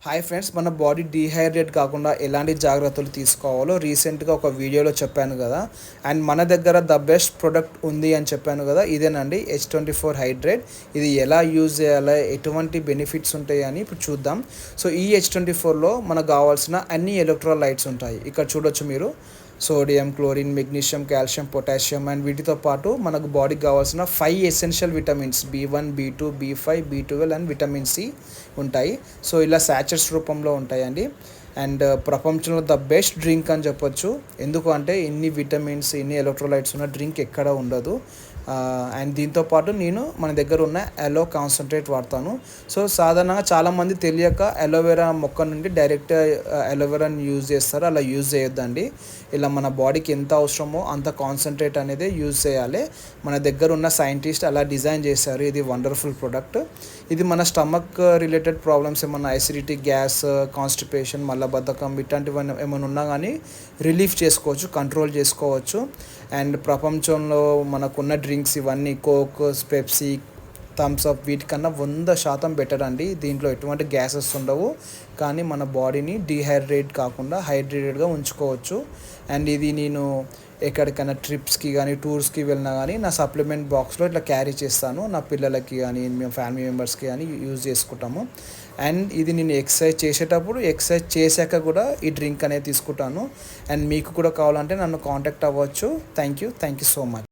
Hi friends, మన body dehydrate కాకుండా ఎలాంటి జాగ్రత్తలు తీసుకోవాలో రీసెంట్గా ఒక వీడియోలో చెప్పాను కదా. అండ్ మన దగ్గర ద బెస్ట్ ప్రొడక్ట్ ఉంది అని చెప్పాను కదా, ఇదేనండి H24 హైడ్రేట్. ఇది ఎలా యూజ్ చేయాలి, ఎటువంటి బెనిఫిట్స్ ఉంటాయి అని ఇప్పుడు చూద్దాం. సో ఈ H24లో మనకు కావాల్సిన అన్ని ఎలక్ట్రోలైట్స్ ఉంటాయి. ఇక్కడ చూడొచ్చు మీరు, sodium, chlorine, magnesium, calcium, potassium. And వీటితో పాటు మనకు బాడీకి కావాల్సిన 5 essential vitamins B1, B2, B5, B12 and vitamin C ఉంటాయి. సో ఇలా శాచెట్స్ రూపంలో ఉంటాయండి. అండ్ ప్రపంచంలో ద బెస్ట్ డ్రింక్ అని చెప్పొచ్చు. ఎందుకు అంటే ఇన్ని విటమిన్స్, ఇన్ని ఎలక్ట్రోలైట్స్ ఉన్న డ్రింక్ ఎక్కడ ఉండదు. అండ్ దీంతోపాటు నేను మన దగ్గర ఉన్న అలో కాన్సన్ట్రేట్ వాడతాను. సో సాధారణంగా చాలామంది తెలియక అలోవెరా మొక్క నుండి డైరెక్ట్ అలోవెరాని యూజ్ చేస్తారు. అలా యూజ్ చేయొద్దండి. ఇలా మన బాడీకి ఎంత అవసరమో అంత కాన్సన్ట్రేట్ అనేది యూజ్ చేయాలి. మన దగ్గర ఉన్న సైంటిస్ట్ అలా డిజైన్ చేశారు. ఇది వండర్ఫుల్ ప్రొడక్ట్. ఇది మన స్టమక్ రిలేటెడ్ ప్రాబ్లమ్స్, ఏమన్నా ఎసిడిటీ, గ్యాస్, కాన్స్టిపేషన్, మలబద్ధకం ఇట్లాంటివన్నీ ఏమైనా ఉన్నా కానీ రిలీఫ్ చేసుకోవచ్చు, కంట్రోల్ చేసుకోవచ్చు. అండ్ ప్రపంచంలో మనకున్న డ్రింక్స్ ఇవన్నీ కోక్, పెప్సీ, థమ్స్ అప్ వీటికన్నా 100% బెటర్ అండి. దీంట్లో ఎటువంటి గ్యాసెస్ ఉండవు, కానీ మన బాడీని డీహైడ్రేట్ కాకుండా హైడ్రేటెడ్గా ఉంచుకోవచ్చు. అండ్ ఇది నేను ఎక్కడికైనా ట్రిప్స్కి కానీ టూర్స్కి వెళ్ళినా కానీ నా సప్లిమెంట్ బాక్స్లో ఇట్లా క్యారీ చేస్తాను. నా పిల్లలకి కానీ మేము ఫ్యామిలీ మెంబర్స్కి కానీ యూజ్ చేసుకుంటాము. అండ్ ఇది నేను ఎక్సర్సైజ్ చేసేటప్పుడు, ఎక్సర్సైజ్ చేశాక కూడా ఈ డ్రింక్ అనేది తీసుకుంటాను. అండ్ మీకు కూడా కావాలంటే నన్ను కాంటాక్ట్ అవ్వచ్చు. Thank you so much.